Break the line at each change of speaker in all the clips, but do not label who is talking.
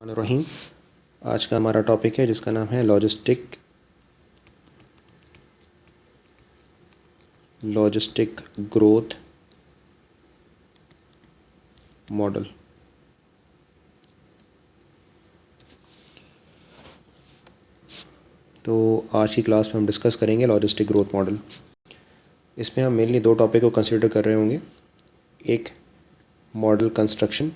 रहीम। आज का हमारा टॉपिक है जिसका नाम है लॉजिस्टिक ग्रोथ मॉडल। तो आज की क्लास में हम डिस्कस करेंगे लॉजिस्टिक ग्रोथ मॉडल। इसमें हम मेनली दो टॉपिक को कंसिडर कर रहे होंगे, एक मॉडल कंस्ट्रक्शन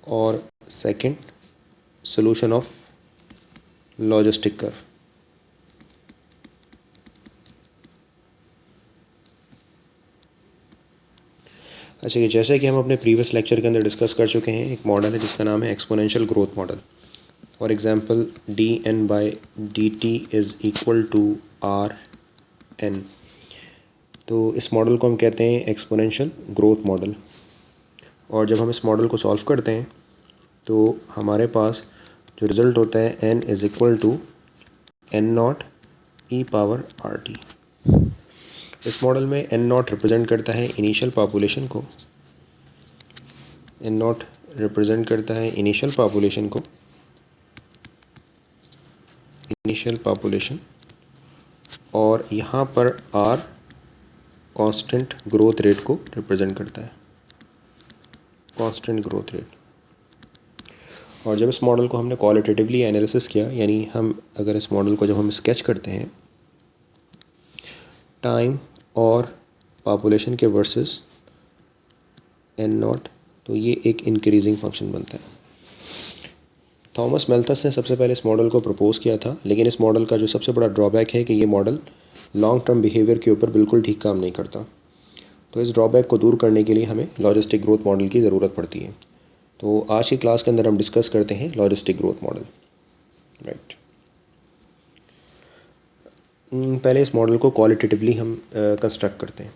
और second solution of logistic curve. अच्छा कि जैसे कि हम अपने प्रीवियस लेक्चर के अंदर डिस्कस कर चुके हैं, एक मॉडल है जिसका नाम है exponential growth model. For example dn/dt is equal to rn। तो इस मॉडल को हम कहते हैं एक्सपोनेंशियल ग्रोथ मॉडल। और जब हम इस मॉडल को सॉल्व करते हैं तो हमारे पास जो रिज़ल्ट होता है n is equal to n0 e⁻rt। इस मॉडल में n0 रिप्रेजेंट करता है इनिशियल पॉपुलेशन को, n0 रिप्रेजेंट करता है इनिशियल पॉपुलेशन और यहाँ पर r कांस्टेंट ग्रोथ रेट को रिप्रेजेंट करता है, कांस्टेंट ग्रोथ रेट। और जब इस मॉडल को हमने क्वालिटेटिवली एनालिसिस किया, यानी हम अगर इस मॉडल को जब हम स्केच करते हैं टाइम और पॉपुलेशन के वर्सेस n0, तो ये एक इंक्रीजिंग फंक्शन बनता है। थॉमस मैल्थस ने सबसे पहले इस मॉडल को प्रपोज़ किया था, लेकिन इस मॉडल का जो सबसे बड़ा ड्रॉबैक है कि ये मॉडल लॉन्ग टर्म बिहेवियर के ऊपर बिल्कुल ठीक काम नहीं करता। तो इस ड्रॉबैक को दूर करने के लिए हमें लॉजिस्टिक ग्रोथ मॉडल की ज़रूरत पड़ती है। तो आज की क्लास के अंदर हम डिस्कस करते हैं लॉजिस्टिक ग्रोथ मॉडल। राइट, पहले इस मॉडल को क्वालिटेटिवली हम कंस्ट्रक्ट करते हैं।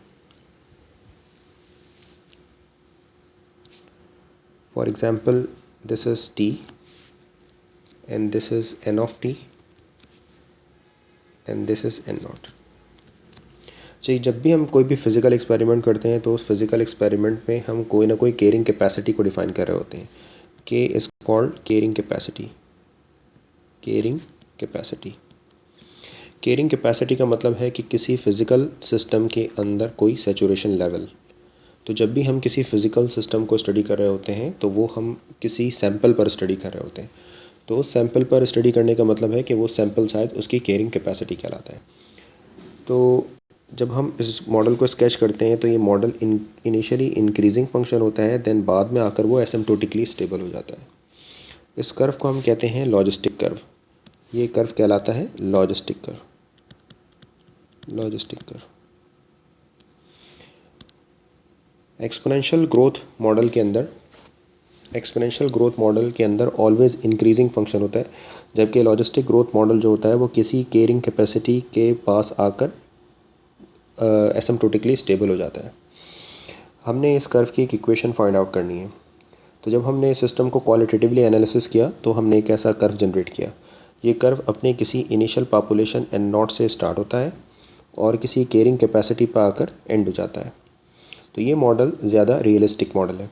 For example this is t and this is n of t and this is n0। चाहिए जब भी हम कोई भी फिज़िकल एक्सपेरिमेंट करते हैं तो उस फिज़िकल एक्सपेरिमेंट में हम कोई ना कोई केयरिंग कैपेसिटी को डिफ़ाइन कर रहे होते हैं। के is called caring capacity. Caring capacity का मतलब है कि किसी फ़िज़िकल सिस्टम के अंदर कोई सैचुरेशन लेवल। तो जब भी हम किसी फ़िज़िकल सिस्टम को स्टडी कर रहे होते हैं तो वो हम किसी सैंपल पर स्टडी कर रहे होते हैं। तो उस सैंपल पर स्टडी करने का मतलब है कि वो सैंपल साइज उसकी केयरिंग कैपेसिटी कहलाता है। तो जब हम इस मॉडल को स्केच करते हैं तो ये मॉडल इनिशियली इंक्रीजिंग फंक्शन होता है, देन बाद में आकर वो एसिम्प्टोटिकली स्टेबल हो जाता है। इस कर्व को हम कहते हैं लॉजिस्टिक कर्व। ये कर्व कहलाता है logistic curve. Exponential growth model के अंदर ऑलवेज इंक्रीजिंग फंक्शन होता है, जबकि लॉजिस्टिक ग्रोथ मॉडल जो होता है वो किसी केयरिंग कैपेसिटी के पास आकर एसिम्प्टोटिकली स्टेबल हो जाता है। हमने इस कर्व की एक इक्वेशन फाइंड आउट करनी है। तो जब हमने इस सिस्टम को क्वालिटेटिवली एनालिसिस किया तो हमने एक ऐसा कर्व जनरेट किया। ये कर्व अपने किसी इनिशियल पॉपुलेशन n0 से स्टार्ट होता है और किसी केयरिंग कैपेसिटी पर आकर एंड हो जाता है। तो ये मॉडल ज़्यादा रियलिस्टिक मॉडल है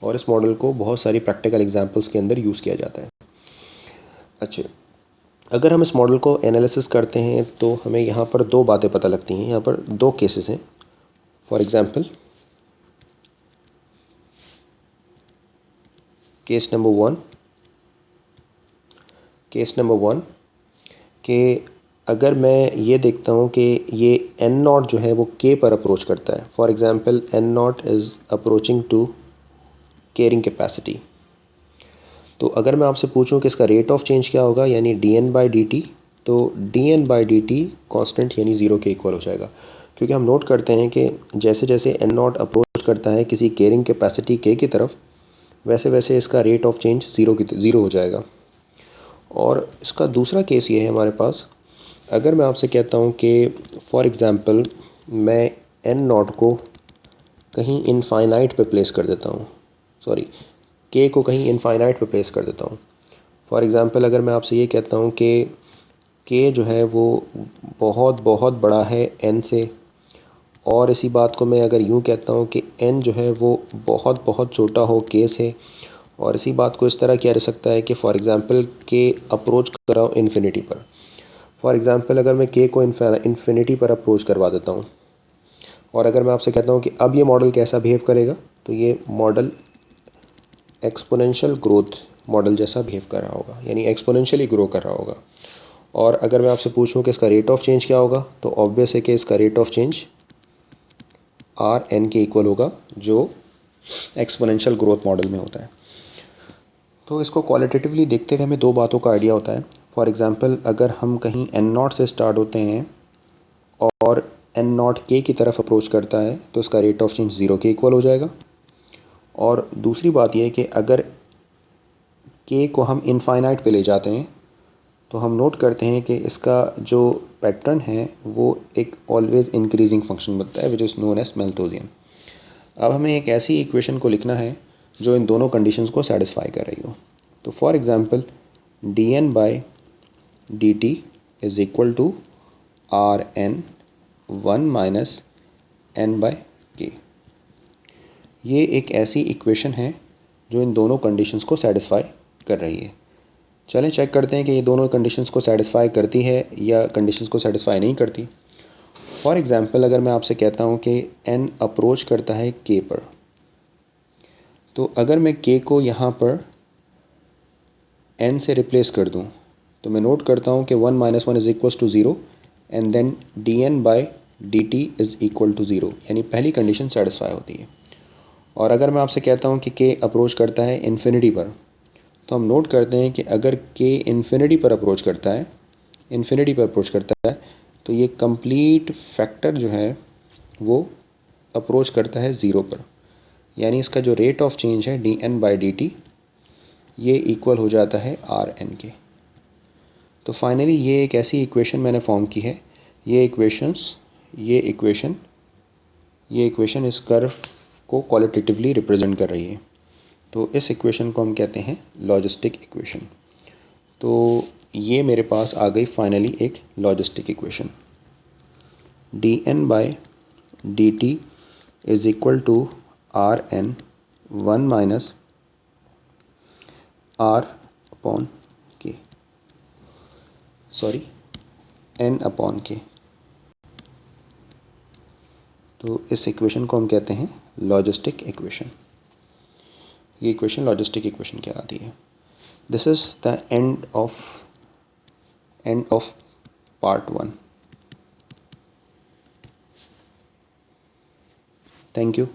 और इस मॉडल को बहुत सारी प्रैक्टिकल एग्जांपल्स के अंदर यूज़ किया जाता है। अच्छा, अगर हम इस मॉडल को एनालिसिस करते हैं तो हमें यहाँ पर दो बातें पता लगती हैं। यहाँ पर दो केसेस हैं। For example case number one कि अगर मैं ये देखता हूँ कि ये n0 जो है वो k पर अप्रोच करता है। For example n0 is approaching to caring capacity. तो अगर मैं आपसे पूछूं कि इसका रेट ऑफ चेंज क्या होगा, यानी dn/dt, तो dn/dt कांस्टेंट यानी ज़ीरो के इक्वल हो जाएगा, क्योंकि हम नोट करते हैं कि जैसे जैसे n0 अप्रोच करता है किसी केयरिंग कैपेसिटी k की तरफ, वैसे वैसे इसका रेट ऑफ चेंज ज़ीरो हो जाएगा। और इसका दूसरा केस ये है हमारे पास, अगर मैं आपसे कहता हूँ कि फॉर एग्ज़ाम्पल मैं n0 को कहीं इनफाइनाइट पे प्लेस कर देता हूँ, k को कहीं इनफाइनाइट पे प्लेस कर देता हूँ। फॉर एग्ज़ाम्पल अगर मैं आपसे ये कहता हूँ कि k जो है वो बहुत बहुत बड़ा है n से और इसी बात को मैं अगर यूँ कहता हूँ कि n जो है वो बहुत बहुत छोटा हो k से, और इसी बात को इस तरह किया जा सकता है कि फॉर एग्ज़ाम्पल k अप्रोच कर रहा हूँ इन्फिनिटी पर। फॉर एग्ज़ाम्पल अगर मैं k को इन्फिनिटी पर अप्रोच करवा देता हूँ और अगर मैं आपसे कहता हूँ कि अब ये मॉडल कैसा बिहेव करेगा, तो ये मॉडल एक्सपोनेंशियल ग्रोथ मॉडल जैसा बिहेव कर रहा होगा, यानी एक्सपोनेंशियली ग्रो कर रहा होगा। और अगर मैं आपसे पूछूं कि इसका रेट ऑफ चेंज क्या होगा, तो ऑब्वियस है कि इसका rate of change R N के इक्वल होगा, जो एक्सपोनेंशियल ग्रोथ मॉडल में होता है। तो इसको क्वालिटेटिवली देखते हुए हमें दो बातों का आइडिया होता है। फॉर एग्ज़ाम्पल अगर हम कहीं एन नॉट से स्टार्ट होते हैं और एन नॉट के की तरफ अप्रोच करता है, तो इसका रेट ऑफ चेंज 0 के इक्वल हो जाएगा। और दूसरी बात यह है कि अगर के को हम इनफाइनाइट पे ले जाते हैं, तो हम नोट करते हैं कि इसका जो पैटर्न है वो एक ऑलवेज इंक्रीजिंग फंक्शन बनता है, विच इज़ नोन एज मैल्थोजियन। अब हमें एक ऐसी इक्वेशन को लिखना है जो इन दोनों कंडीशंस को सेटिस्फाई कर रही हो। तो for example D N by D T is equal to R N 1 minus N by K. ये एक ऐसी इक्वेशन है जो इन दोनों कंडीशंस को सेटिस्फाई कर रही है। चलें चेक करते हैं कि ये दोनों कंडीशंस को सेटिस्फाई करती है या कंडीशंस को सेटिस्फाई नहीं करती। फॉर एग्ज़ाम्पल अगर मैं आपसे कहता हूँ कि n अप्रोच करता है k पर, तो अगर मैं k को यहाँ पर n से रिप्लेस कर दूँ, तो मैं नोट करता हूँ कि 1 minus 1 is equals to 0 and then D N by D T is equal to 0, यानी पहली कंडीशन सेटिस्फाई होती है। और अगर मैं आपसे कहता हूँ कि k अप्रोच करता है इन्फिनिटी पर, तो हम नोट करते हैं कि अगर k इन्फिनिटी पर अप्रोच करता है, तो ये कंप्लीट फैक्टर जो है वो अप्रोच करता है 0 पर, यानी इसका जो रेट ऑफ चेंज है D N by D T, ये इक्वल हो जाता है आर एन के। तो फाइनली ये एक ऐसी इक्वेशन मैंने फॉर्म की है। ये इक्वेशन इस कर्व को क्वालिटेटिवली रिप्रेजेंट कर रही है। तो इस इक्वेशन को हम कहते हैं लॉजिस्टिक इक्वेशन। तो ये मेरे पास आ गई फाइनली एक logistic equation, D N by D T is equal to R N 1 minus R upon K, sorry N upon K. तो इस इक्वेशन को हम कहते हैं लॉजिस्टिक इक्वेशन। ये इक्वेशन लॉजिस्टिक इक्वेशन कहलाती है। This is the end of part 1। Thank you.